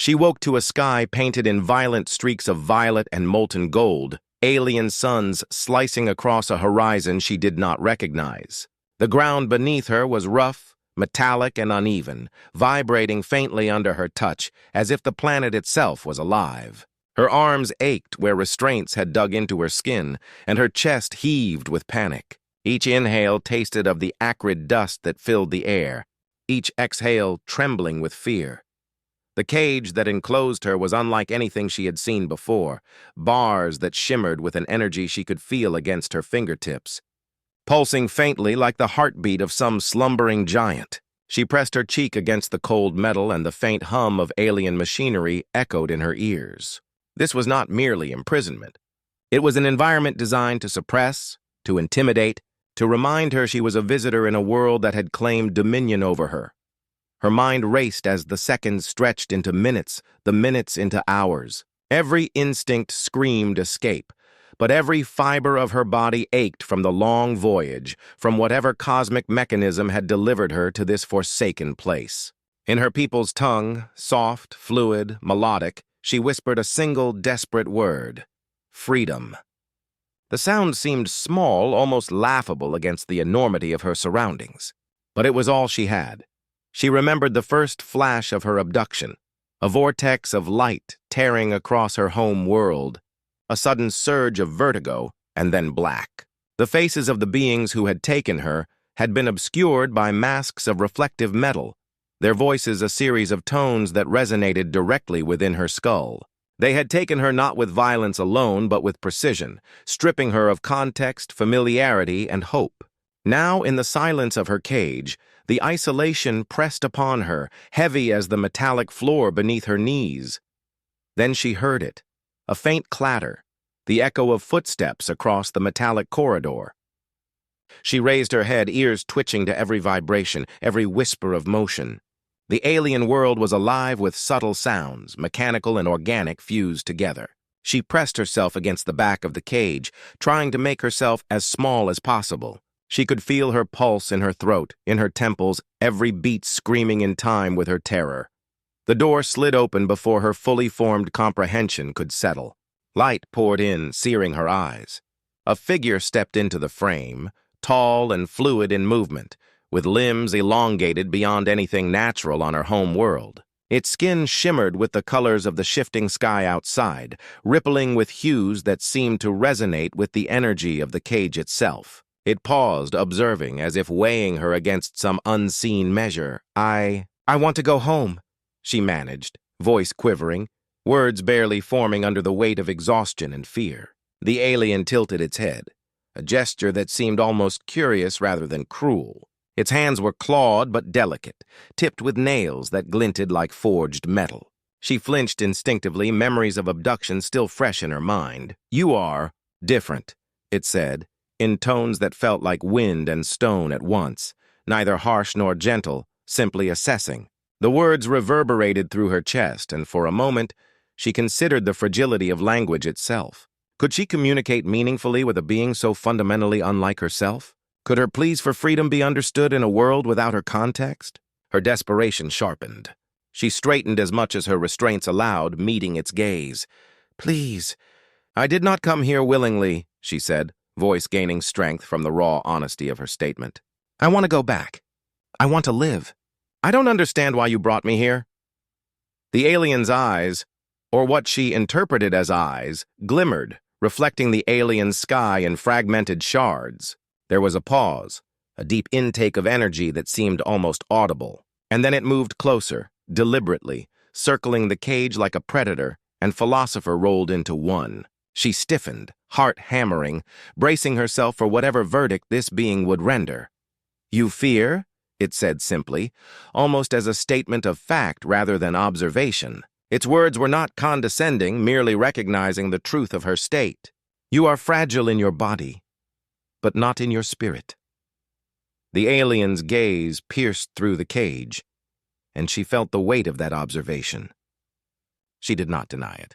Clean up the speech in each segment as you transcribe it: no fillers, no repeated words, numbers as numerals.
She woke to a sky painted in violent streaks of violet and molten gold, alien suns slicing across a horizon she did not recognize. The ground beneath her was rough, metallic, and uneven, vibrating faintly under her touch, as if the planet itself was alive. Her arms ached where restraints had dug into her skin, and her chest heaved with panic. Each inhale tasted of the acrid dust that filled the air, each exhale trembling with fear. The cage that enclosed her was unlike anything she had seen before, bars that shimmered with an energy she could feel against her fingertips, pulsing faintly like the heartbeat of some slumbering giant. She pressed her cheek against the cold metal, and the faint hum of alien machinery echoed in her ears. This was not merely imprisonment. It was an environment designed to suppress, to intimidate, to remind her she was a visitor in a world that had claimed dominion over her. Her mind raced as the seconds stretched into minutes, the minutes into hours. Every instinct screamed escape, but every fiber of her body ached from the long voyage, from whatever cosmic mechanism had delivered her to this forsaken place. In her people's tongue, soft, fluid, melodic, she whispered a single desperate word: freedom. The sound seemed small, almost laughable against the enormity of her surroundings, but it was all she had. She remembered the first flash of her abduction, a vortex of light tearing across her home world, a sudden surge of vertigo, and then black. The faces of the beings who had taken her had been obscured by masks of reflective metal, their voices a series of tones that resonated directly within her skull. They had taken her not with violence alone, but with precision, stripping her of context, familiarity, and hope. Now, in the silence of her cage, the isolation pressed upon her, heavy as the metallic floor beneath her knees. Then she heard it, a faint clatter, the echo of footsteps across the metallic corridor. She raised her head, ears twitching to every vibration, every whisper of motion. The alien world was alive with subtle sounds, mechanical and organic fused together. She pressed herself against the back of the cage, trying to make herself as small as possible. She could feel her pulse in her throat, in her temples, every beat screaming in time with her terror. The door slid open before her fully formed comprehension could settle. Light poured in, searing her eyes. A figure stepped into the frame, tall and fluid in movement, with limbs elongated beyond anything natural on her home world. Its skin shimmered with the colors of the shifting sky outside, rippling with hues that seemed to resonate with the energy of the cage itself. It paused, observing, as if weighing her against some unseen measure. I want to go home, she managed, voice quivering, words barely forming under the weight of exhaustion and fear. The alien tilted its head, a gesture that seemed almost curious rather than cruel. Its hands were clawed but delicate, tipped with nails that glinted like forged metal. She flinched instinctively, memories of abduction still fresh in her mind. "You are different," it said, in tones that felt like wind and stone at once, neither harsh nor gentle, simply assessing. The words reverberated through her chest, and for a moment, she considered the fragility of language itself. Could she communicate meaningfully with a being so fundamentally unlike herself? Could her pleas for freedom be understood in a world without her context? Her desperation sharpened. She straightened as much as her restraints allowed, meeting its gaze. "Please, I did not come here willingly," she said, voice gaining strength from the raw honesty of her statement. "I want to go back. I want to live. I don't understand why you brought me here." The alien's eyes, or what she interpreted as eyes, glimmered, reflecting the alien sky in fragmented shards. There was a pause, a deep intake of energy that seemed almost audible, and then it moved closer, deliberately, circling the cage like a predator, and philosopher rolled into one. She stiffened, heart hammering, bracing herself for whatever verdict this being would render. "You fear?" it said simply, almost as a statement of fact rather than observation. Its words were not condescending, merely recognizing the truth of her state. "You are fragile in your body, but not in your spirit." The alien's gaze pierced through the cage, and she felt the weight of that observation. She did not deny it.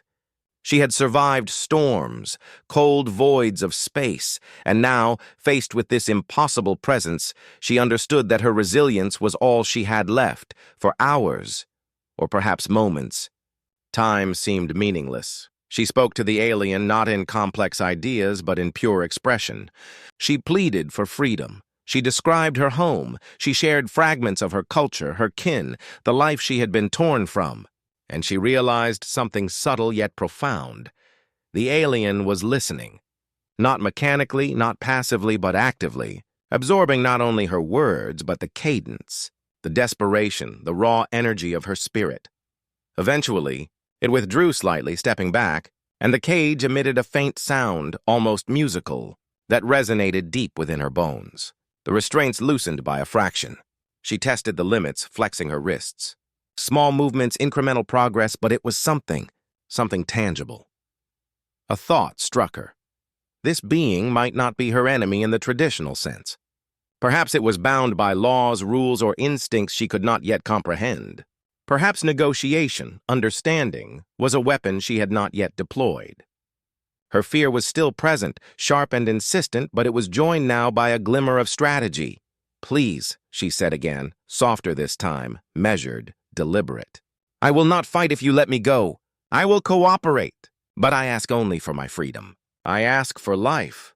She had survived storms, cold voids of space, and now, faced with this impossible presence, she understood that her resilience was all she had left, for hours, or perhaps moments, Time seemed meaningless. She spoke to the alien not in complex ideas, but in pure expression. She pleaded for freedom. She described her home. She shared fragments of her culture, her kin, the life she had been torn from. And she realized something subtle yet profound. The alien was listening. Not mechanically, not passively, but actively, absorbing not only her words, but the cadence, the desperation, the raw energy of her spirit. Eventually, it withdrew slightly, stepping back, and the cage emitted a faint sound, almost musical, that resonated deep within her bones. The restraints loosened by a fraction. She tested the limits, flexing her wrists. Small movements, incremental progress, but it was something tangible. A thought struck her. This being might not be her enemy in the traditional sense. Perhaps it was bound by laws, rules, or instincts she could not yet comprehend. Perhaps negotiation, understanding, was a weapon she had not yet deployed. Her fear was still present, sharp and insistent, but it was joined now by a glimmer of strategy. "Please," she said again, softer this time, measured, deliberate. "I will not fight if you let me go. I will cooperate, but I ask only for my freedom. I ask for life."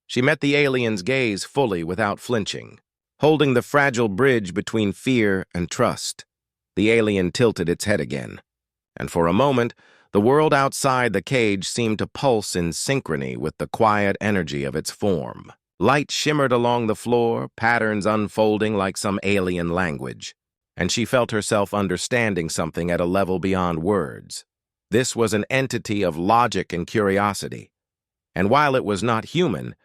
She met the alien's gaze fully without flinching, holding the fragile bridge between fear and trust. The alien tilted its head again, and for a moment, the world outside the cage seemed to pulse in synchrony with the quiet energy of its form. Light shimmered along the floor, patterns unfolding like some alien language, and she felt herself understanding something at a level beyond words. This was an entity of logic and curiosity, and while it was not human,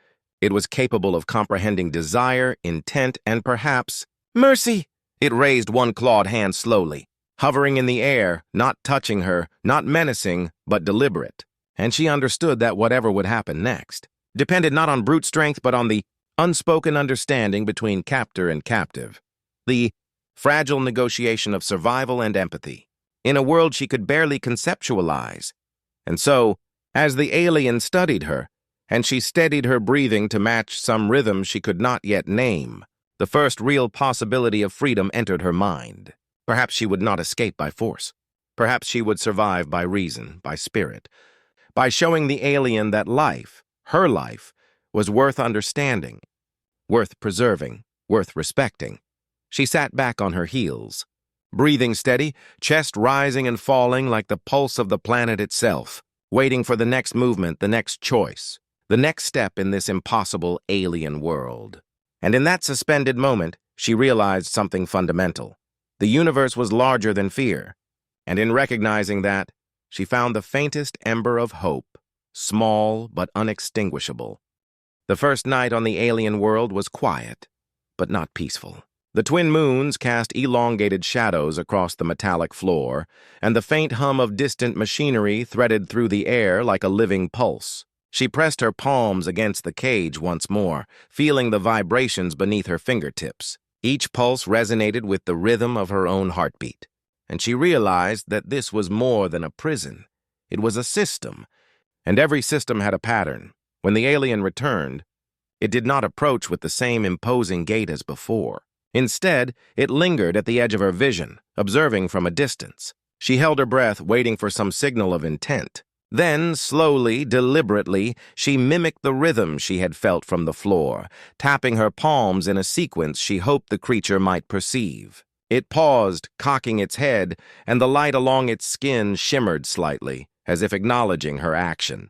it was capable of comprehending desire, intent, and perhaps mercy. It raised one clawed hand slowly, hovering in the air, not touching her, not menacing, but deliberate. And she understood that whatever would happen next depended not on brute strength, but on the unspoken understanding between captor and captive. The fragile negotiation of survival and empathy, in a world she could barely conceptualize. And so, as the alien studied her, and she steadied her breathing to match some rhythm she could not yet name, the first real possibility of freedom entered her mind. Perhaps she would not escape by force. Perhaps she would survive by reason, by spirit, by showing the alien that life, her life, was worth understanding, worth preserving, worth respecting. She sat back on her heels, breathing steady, chest rising and falling like the pulse of the planet itself, waiting for the next movement, the next choice, the next step in this impossible alien world. And in that suspended moment, she realized something fundamental. The universe was larger than fear, and in recognizing that, she found the faintest ember of hope, small but unextinguishable. The first night on the alien world was quiet, but not peaceful. The twin moons cast elongated shadows across the metallic floor, and the faint hum of distant machinery threaded through the air like a living pulse. She pressed her palms against the cage once more, feeling the vibrations beneath her fingertips. Each pulse resonated with the rhythm of her own heartbeat, and she realized that this was more than a prison. It was a system, and every system had a pattern. When the alien returned, it did not approach with the same imposing gait as before. Instead, it lingered at the edge of her vision, observing from a distance. She held her breath, waiting for some signal of intent. Then, slowly, deliberately, she mimicked the rhythm she had felt from the floor, tapping her palms in a sequence she hoped the creature might perceive. It paused, cocking its head, and the light along its skin shimmered slightly, as if acknowledging her action.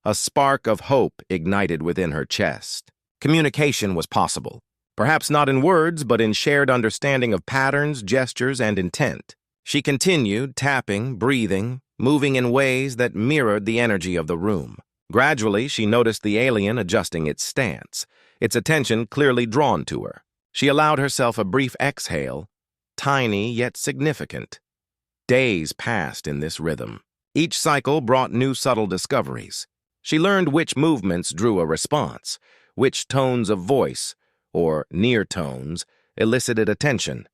A spark of hope ignited within her chest. Communication was possible. Perhaps not in words, but in shared understanding of patterns, gestures, and intent. She continued, tapping, breathing, moving in ways that mirrored the energy of the room. Gradually, she noticed the alien adjusting its stance, its attention clearly drawn to her. She allowed herself a brief exhale, tiny yet significant. Days passed in this rhythm. Each cycle brought new subtle discoveries. She learned which movements drew a response, which tones of voice, or near tones, elicited attention.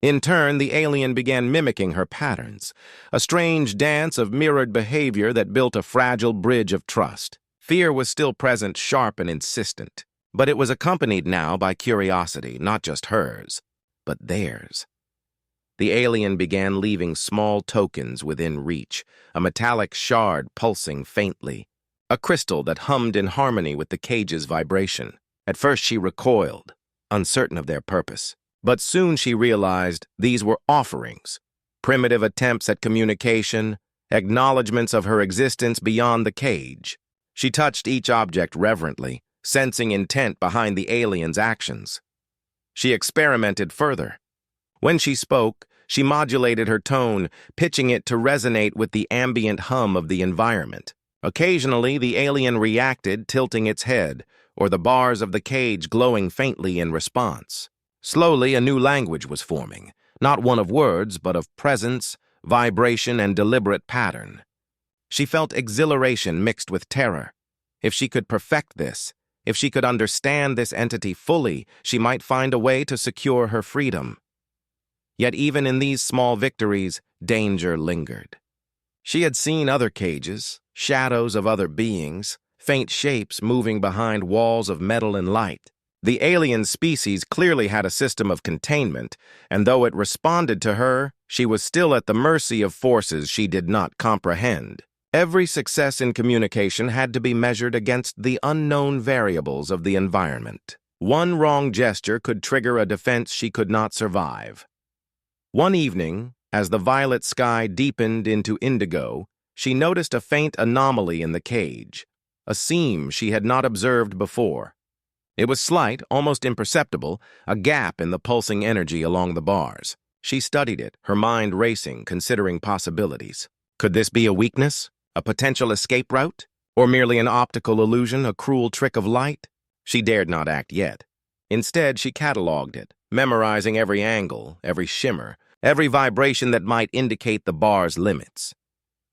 In turn, the alien began mimicking her patterns, a strange dance of mirrored behavior that built a fragile bridge of trust. Fear was still present, sharp and insistent, but it was accompanied now by curiosity, not just hers, but theirs. The alien began leaving small tokens within reach, a metallic shard pulsing faintly, a crystal that hummed in harmony with the cage's vibration. At first she recoiled, uncertain of their purpose. But soon she realized these were offerings, primitive attempts at communication, acknowledgments of her existence beyond the cage. She touched each object reverently, sensing intent behind the alien's actions. She experimented further. When she spoke, she modulated her tone, pitching it to resonate with the ambient hum of the environment. Occasionally, the alien reacted, tilting its head, or the bars of the cage glowing faintly in response. Slowly, a new language was forming, not one of words, but of presence, vibration, and deliberate pattern. She felt exhilaration mixed with terror. If she could perfect this, if she could understand this entity fully, she might find a way to secure her freedom. Yet even in these small victories, danger lingered. She had seen other cages, shadows of other beings, faint shapes moving behind walls of metal and light. The alien species clearly had a system of containment, and though it responded to her, she was still at the mercy of forces she did not comprehend. Every success in communication had to be measured against the unknown variables of the environment. One wrong gesture could trigger a defense she could not survive. One evening, as the violet sky deepened into indigo, she noticed a faint anomaly in the cage, a seam she had not observed before. It was slight, almost imperceptible, a gap in the pulsing energy along the bars. She studied it, her mind racing, considering possibilities. Could this be a weakness, a potential escape route, or merely an optical illusion, a cruel trick of light? She dared not act yet. Instead, she catalogued it, memorizing every angle, every shimmer, every vibration that might indicate the bar's limits.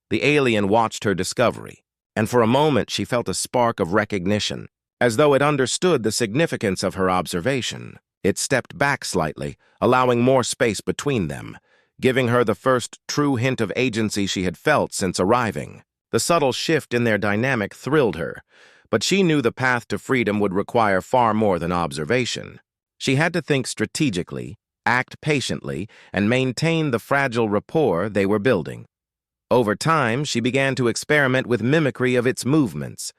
The alien watched her discovery, and for a moment she felt a spark of recognition. As though it understood the significance of her observation, it stepped back slightly, allowing more space between them, giving her the first true hint of agency she had felt since arriving. The subtle shift in their dynamic thrilled her, but she knew the path to freedom would require far more than observation. She had to think strategically, act patiently, and maintain the fragile rapport they were building. Over time, she began to experiment with mimicry of its movements.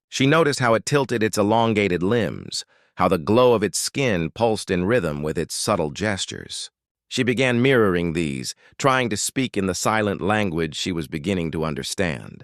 She noticed how it tilted its elongated limbs, how the glow of its skin pulsed in rhythm with its subtle gestures. She began mirroring these, trying to speak in the silent language she was beginning to understand.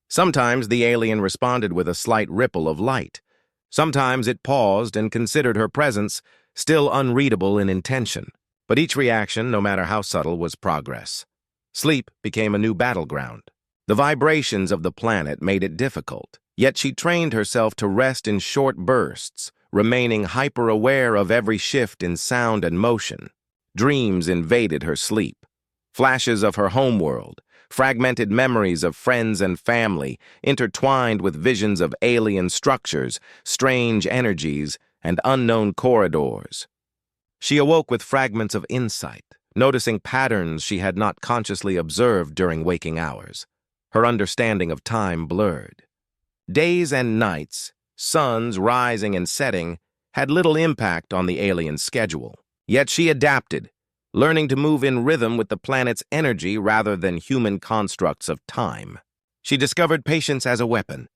Sometimes the alien responded with a slight ripple of light. Sometimes it paused and considered her presence, still unreadable in intention. But each reaction, no matter how subtle, was progress. Sleep became a new battleground. The vibrations of the planet made it difficult. Yet she trained herself to rest in short bursts, remaining hyper-aware of every shift in sound and motion. Dreams invaded her sleep. Flashes of her homeworld, fragmented memories of friends and family, intertwined with visions of alien structures, strange energies, and unknown corridors. She awoke with fragments of insight, noticing patterns she had not consciously observed during waking hours. Her understanding of time blurred. Days and nights, suns rising and setting, had little impact on the alien's schedule. Yet she adapted, learning to move in rhythm with the planet's energy rather than human constructs of time. She discovered patience as a weapon.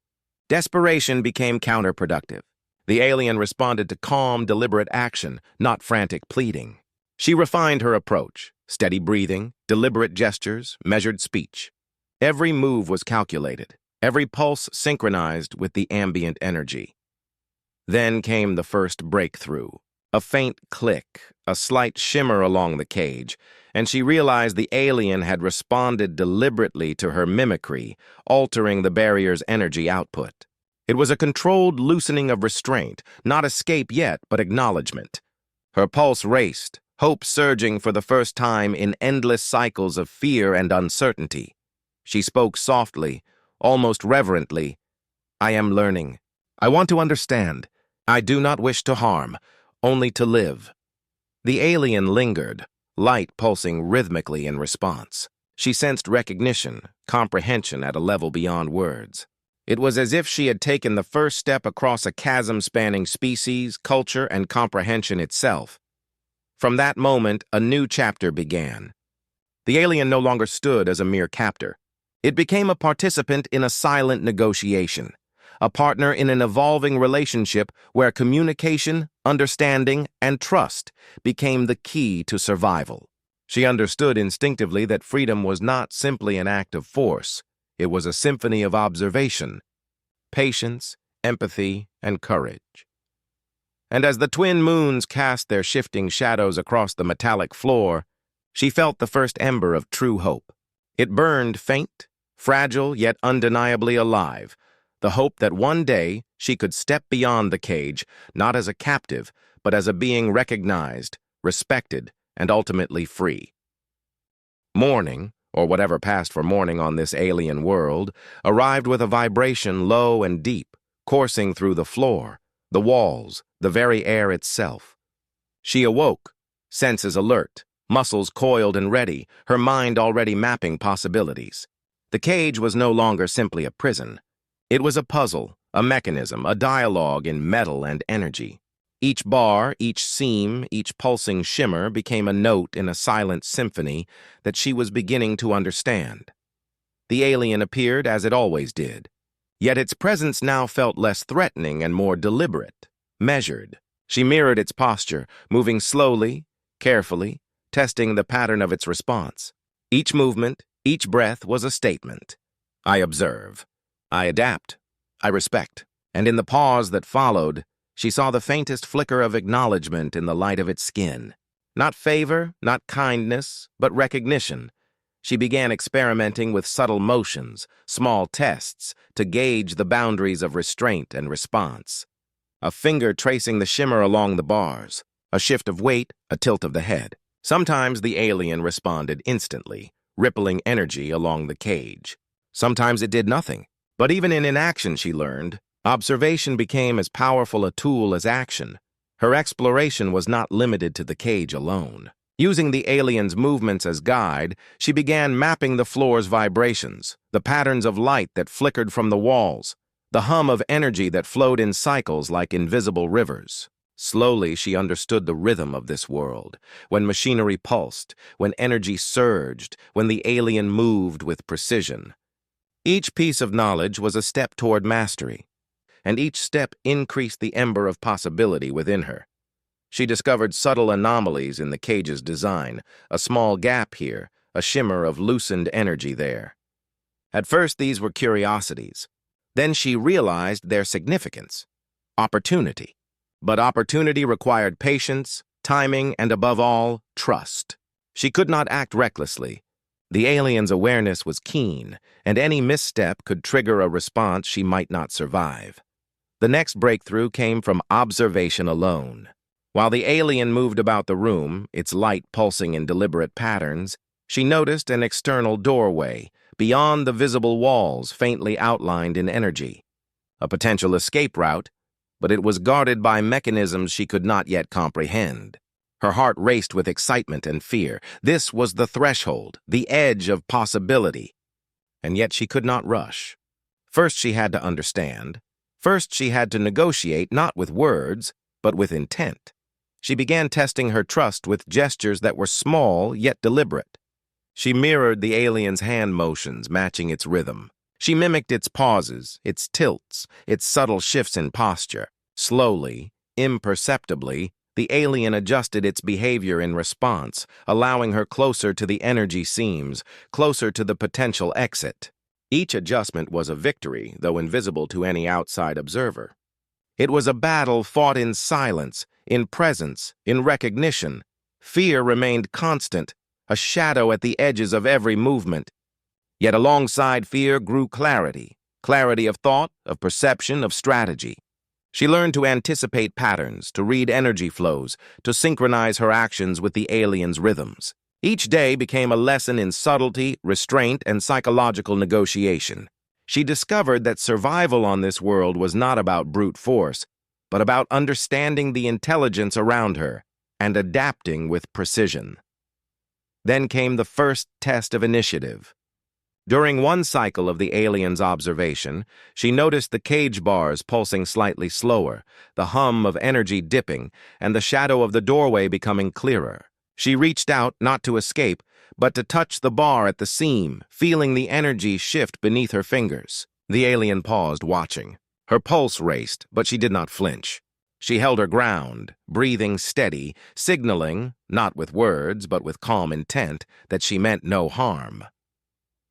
Desperation became counterproductive. The alien responded to calm, deliberate action, not frantic pleading. She refined her approach, steady breathing, deliberate gestures, measured speech. Every move was calculated. Every pulse synchronized with the ambient energy. Then came the first breakthrough. A faint click, a slight shimmer along the cage, and she realized the alien had responded deliberately to her mimicry, altering the barrier's energy output. It was a controlled loosening of restraint, not escape yet, but acknowledgement. Her pulse raced, hope surging for the first time in endless cycles of fear and uncertainty. She spoke softly, almost reverently. "I am learning. I want to understand. I do not wish to harm, only to live." The alien lingered, light pulsing rhythmically in response. She sensed recognition, comprehension at a level beyond words. It was as if she had taken the first step across a chasm spanning species, culture, and comprehension itself. From that moment, a new chapter began. The alien no longer stood as a mere captor. It became a participant in a silent negotiation, a partner in an evolving relationship where communication, understanding, and trust became the key to survival. She understood instinctively that freedom was not simply an act of force. It was a symphony of observation, patience, empathy, and courage. And as the twin moons cast their shifting shadows across the metallic floor, she felt the first ember of true hope. It burned faint, fragile, yet undeniably alive, the hope that one day she could step beyond the cage, not as a captive, but as a being recognized, respected, and ultimately free. Morning, or whatever passed for morning on this alien world, arrived with a vibration low and deep, coursing through the floor, the walls, the very air itself. She awoke, senses alert, muscles coiled and ready, her mind already mapping possibilities. The cage was no longer simply a prison. It was a puzzle, a mechanism, a dialogue in metal and energy. Each bar, each seam, each pulsing shimmer became a note in a silent symphony that she was beginning to understand. The alien appeared as it always did, yet its presence now felt less threatening and more deliberate, measured. She mirrored its posture, moving slowly, carefully, testing the pattern of its response. Each movement, each breath was a statement. I observe. I adapt. I respect. And in the pause that followed, she saw the faintest flicker of acknowledgement in the light of its skin. Not favor, not kindness, but recognition. She began experimenting with subtle motions, small tests, to gauge the boundaries of restraint and response. A finger tracing the shimmer along the bars, a shift of weight, a tilt of the head. Sometimes the alien responded instantly, rippling energy along the cage. Sometimes it did nothing. But even in inaction, she learned, observation became as powerful a tool as action. Her exploration was not limited to the cage alone. Using the alien's movements as guide, she began mapping the floor's vibrations, the patterns of light that flickered from the walls, the hum of energy that flowed in cycles like invisible rivers. Slowly, she understood the rhythm of this world, when machinery pulsed, when energy surged, when the alien moved with precision. Each piece of knowledge was a step toward mastery, and each step increased the ember of possibility within her. She discovered subtle anomalies in the cage's design, a small gap here, a shimmer of loosened energy there. At first, these were curiosities. Then she realized their significance. Opportunity. But opportunity required patience, timing, and above all, trust. She could not act recklessly. The alien's awareness was keen, and any misstep could trigger a response she might not survive. The next breakthrough came from observation alone. While the alien moved about the room, its light pulsing in deliberate patterns, she noticed an external doorway, beyond the visible walls faintly outlined in energy. A potential escape route, but it was guarded by mechanisms she could not yet comprehend. Her heart raced with excitement and fear. This was the threshold, the edge of possibility. And yet she could not rush. First she had to understand. First she had to negotiate not with words, but with intent. She began testing her trust with gestures that were small yet deliberate. She mirrored the alien's hand motions, matching its rhythm. She mimicked its pauses, its tilts, its subtle shifts in posture. Slowly, imperceptibly, the alien adjusted its behavior in response, allowing her closer to the energy seams, closer to the potential exit. Each adjustment was a victory, though invisible to any outside observer. It was a battle fought in silence, in presence, in recognition. Fear remained constant, a shadow at the edges of every movement. Yet alongside fear grew clarity, clarity of thought, of perception, of strategy. She learned to anticipate patterns, to read energy flows, to synchronize her actions with the alien's rhythms. Each day became a lesson in subtlety, restraint, and psychological negotiation. She discovered that survival on this world was not about brute force, but about understanding the intelligence around her and adapting with precision. Then came the first test of initiative. During one cycle of the alien's observation, she noticed the cage bars pulsing slightly slower, the hum of energy dipping, and the shadow of the doorway becoming clearer. She reached out, not to escape, but to touch the bar at the seam, feeling the energy shift beneath her fingers. The alien paused, watching. Her pulse raced, but she did not flinch. She held her ground, breathing steady, signaling, not with words but with calm intent, that she meant no harm.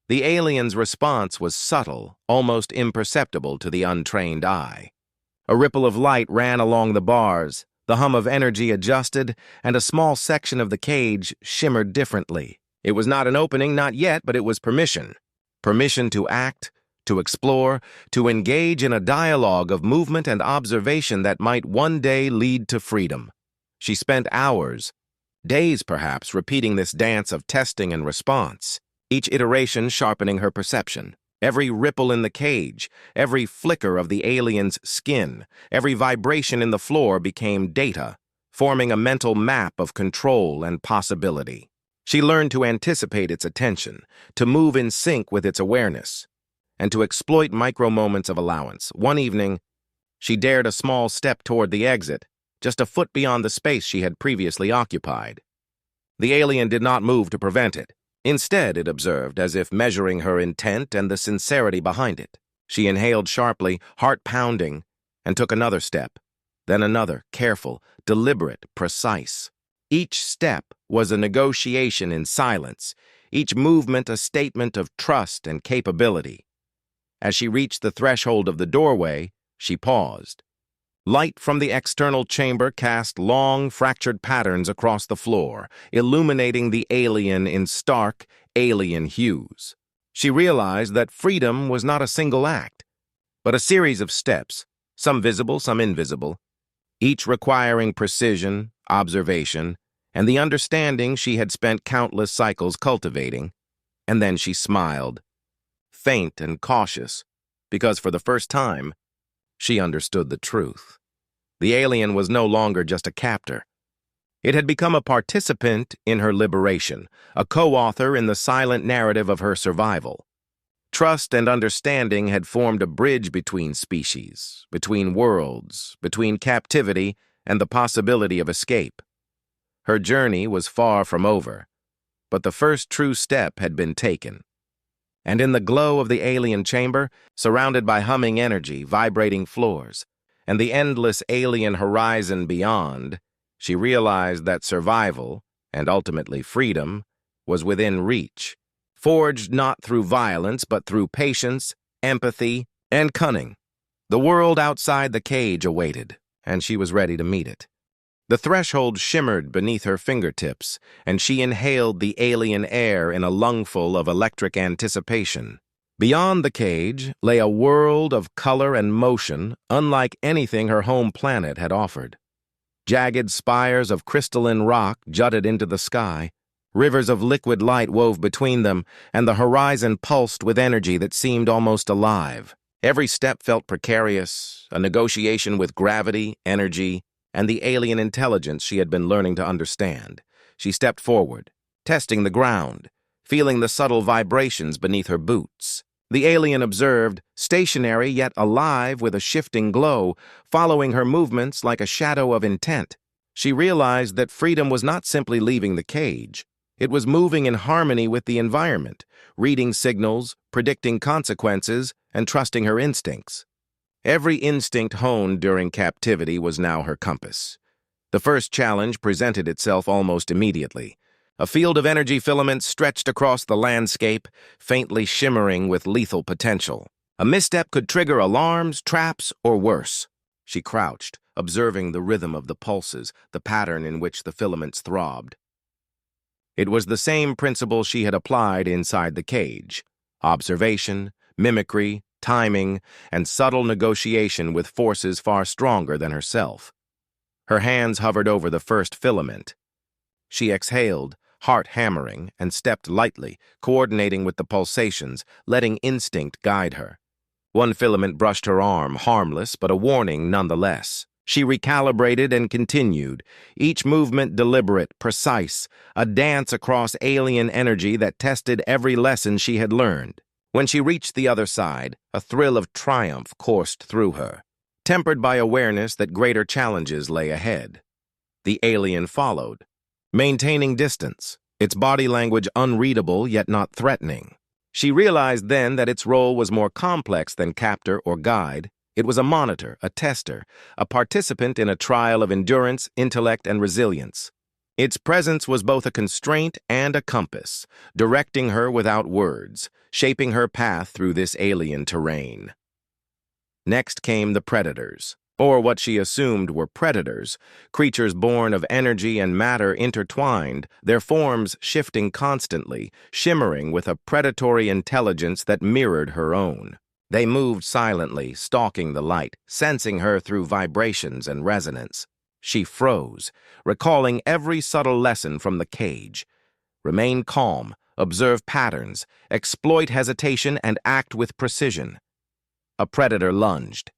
The alien's response was subtle, almost imperceptible to the untrained eye. A ripple of light ran along the bars, the hum of energy adjusted, and a small section of the cage shimmered differently. It was not an opening, not yet, but it was permission. Permission to act, to explore, to engage in a dialogue of movement and observation that might one day lead to freedom. She spent hours, days perhaps, repeating this dance of testing and response, each iteration sharpening her perception. Every ripple in the cage, every flicker of the alien's skin, every vibration in the floor became data, forming a mental map of control and possibility. She learned to anticipate its attention, to move in sync with its awareness, and to exploit micro-moments of allowance. One evening, she dared a small step toward the exit, just a foot beyond the space she had previously occupied. The alien did not move to prevent it. Instead, it observed, as if measuring her intent and the sincerity behind it. She inhaled sharply, heart pounding, and took another step, then another, careful, deliberate, precise. Each step was a negotiation in silence, each movement a statement of trust and capability. As she reached the threshold of the doorway, she paused. Light from the external chamber cast long, fractured patterns across the floor, illuminating the alien in stark, alien hues. She realized that freedom was not a single act, but a series of steps, some visible, some invisible, each requiring precision, observation, and the understanding she had spent countless cycles cultivating. And then she smiled, faint and cautious, because for the first time, she understood the truth. The alien was no longer just a captor. It had become a participant in her liberation, a co-author in the silent narrative of her survival. Trust and understanding had formed a bridge between species, between worlds, between captivity and the possibility of escape. Her journey was far from over, but the first true step had been taken. And in the glow of the alien chamber, surrounded by humming energy, vibrating floors, and the endless alien horizon beyond, she realized that survival, and ultimately freedom, was within reach, forged not through violence but through patience, empathy, and cunning. The world outside the cage awaited, and she was ready to meet it. The threshold shimmered beneath her fingertips, and she inhaled the alien air in a lungful of electric anticipation. Beyond the cage lay a world of color and motion unlike anything her home planet had offered. Jagged spires of crystalline rock jutted into the sky, rivers of liquid light wove between them, and the horizon pulsed with energy that seemed almost alive. Every step felt precarious, a negotiation with gravity, energy, and the alien intelligence she had been learning to understand. She stepped forward, testing the ground, feeling the subtle vibrations beneath her boots. The alien observed, stationary yet alive with a shifting glow, following her movements like a shadow of intent. She realized that freedom was not simply leaving the cage. It was moving in harmony with the environment, reading signals, predicting consequences, and trusting her instincts. Every instinct honed during captivity was now her compass. The first challenge presented itself almost immediately. A field of energy filaments stretched across the landscape, faintly shimmering with lethal potential. A misstep could trigger alarms, traps, or worse. She crouched, observing the rhythm of the pulses, the pattern in which the filaments throbbed. It was the same principle she had applied inside the cage: observation, mimicry, timing, and subtle negotiation with forces far stronger than herself. Her hands hovered over the first filament. She exhaled, heart hammering, and stepped lightly, coordinating with the pulsations, letting instinct guide her. One filament brushed her arm, harmless, but a warning nonetheless. She recalibrated and continued, each movement deliberate, precise, a dance across alien energy that tested every lesson she had learned. When she reached the other side, a thrill of triumph coursed through her, tempered by awareness that greater challenges lay ahead. The alien followed, maintaining distance, its body language unreadable yet not threatening. She realized then that its role was more complex than captor or guide. It was a monitor, a tester, a participant in a trial of endurance, intellect, and resilience. Its presence was both a constraint and a compass, directing her without words, shaping her path through this alien terrain. Next came the predators, or what she assumed were predators, creatures born of energy and matter intertwined, their forms shifting constantly, shimmering with a predatory intelligence that mirrored her own. They moved silently, stalking the light, sensing her through vibrations and resonance. She froze, recalling every subtle lesson from the cage. Remain calm, observe patterns, exploit hesitation, and act with precision. A predator lunged.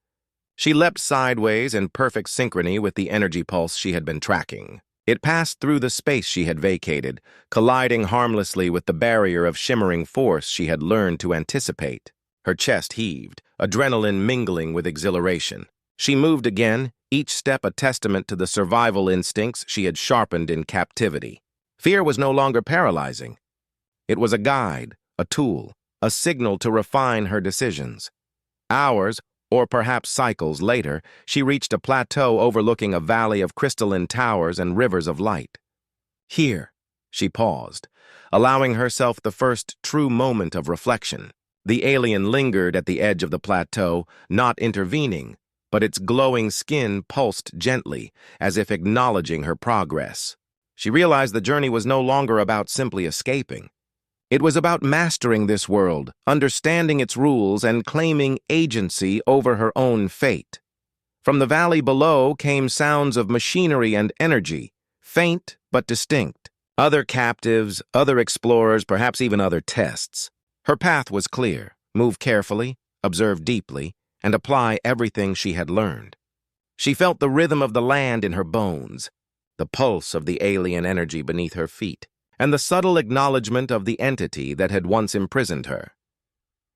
She leapt sideways in perfect synchrony with the energy pulse she had been tracking. It passed through the space she had vacated, colliding harmlessly with the barrier of shimmering force she had learned to anticipate. Her chest heaved, adrenaline mingling with exhilaration. She moved again, each step a testament to the survival instincts she had sharpened in captivity. Fear was no longer paralyzing. It was a guide, a tool, a signal to refine her decisions. Hours, or perhaps cycles later, she reached a plateau overlooking a valley of crystalline towers and rivers of light. Here, she paused, allowing herself the first true moment of reflection. The alien lingered at the edge of the plateau, not intervening, but its glowing skin pulsed gently, as if acknowledging her progress. She realized the journey was no longer about simply escaping. It was about mastering this world, understanding its rules, and claiming agency over her own fate. From the valley below came sounds of machinery and energy, faint but distinct. Other captives, other explorers, perhaps even other tests. Her path was clear: move carefully, observe deeply, and apply everything she had learned. She felt the rhythm of the land in her bones, the pulse of the alien energy beneath her feet, and the subtle acknowledgement of the entity that had once imprisoned her.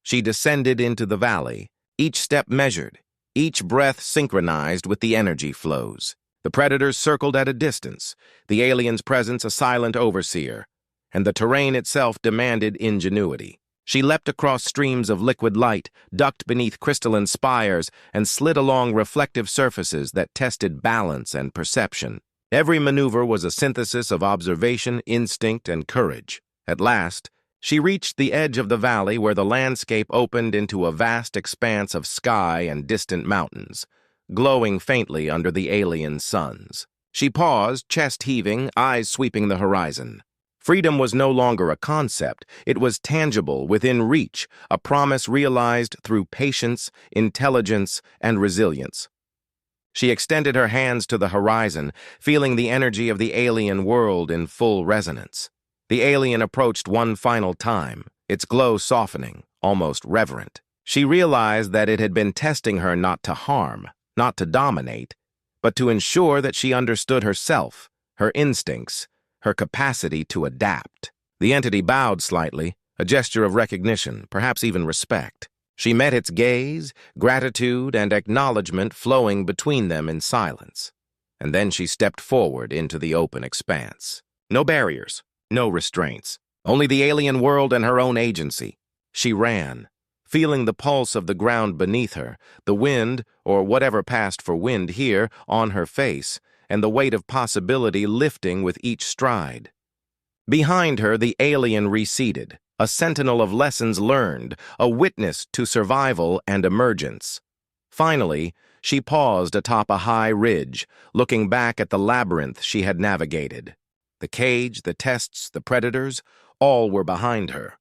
She descended into the valley, each step measured, each breath synchronized with the energy flows. The predators circled at a distance, the alien's presence a silent overseer, and the terrain itself demanded ingenuity. She leapt across streams of liquid light, ducked beneath crystalline spires, and slid along reflective surfaces that tested balance and perception. Every maneuver was a synthesis of observation, instinct, and courage. At last, she reached the edge of the valley where the landscape opened into a vast expanse of sky and distant mountains, glowing faintly under the alien suns. She paused, chest heaving, eyes sweeping the horizon. Freedom was no longer a concept. It was tangible, within reach, a promise realized through patience, intelligence, and resilience. She extended her hands to the horizon, feeling the energy of the alien world in full resonance. The alien approached one final time, its glow softening, almost reverent. She realized that it had been testing her not to harm, not to dominate, but to ensure that she understood herself, her instincts, her capacity to adapt. The entity bowed slightly, a gesture of recognition, perhaps even respect. She met its gaze, gratitude and acknowledgement flowing between them in silence. And then she stepped forward into the open expanse. No barriers, no restraints, only the alien world and her own agency. She ran, feeling the pulse of the ground beneath her, the wind, or whatever passed for wind here, on her face, and the weight of possibility lifting with each stride. Behind her, the alien receded, a sentinel of lessons learned, a witness to survival and emergence. Finally, she paused atop a high ridge, looking back at the labyrinth she had navigated. The cage, the tests, the predators, all were behind her.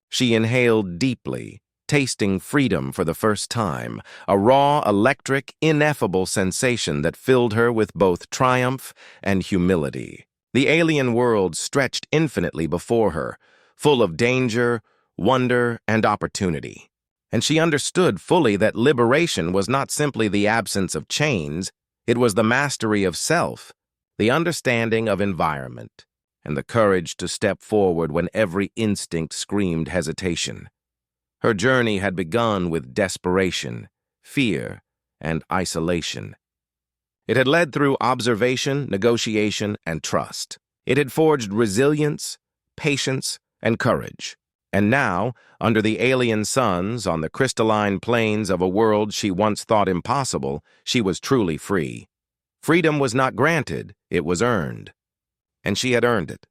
She inhaled deeply, tasting freedom for the first time, a raw, electric, ineffable sensation that filled her with both triumph and humility. The alien world stretched infinitely before her, full of danger, wonder, and opportunity. And she understood fully that liberation was not simply the absence of chains, it was the mastery of self, the understanding of environment, and the courage to step forward when every instinct screamed hesitation. Her journey had begun with desperation, fear, and isolation. It had led through observation, negotiation, and trust. It had forged resilience, patience, and courage. And now, under the alien suns, on the crystalline plains of a world she once thought impossible, she was truly free. Freedom was not granted, it was earned. And she had earned it.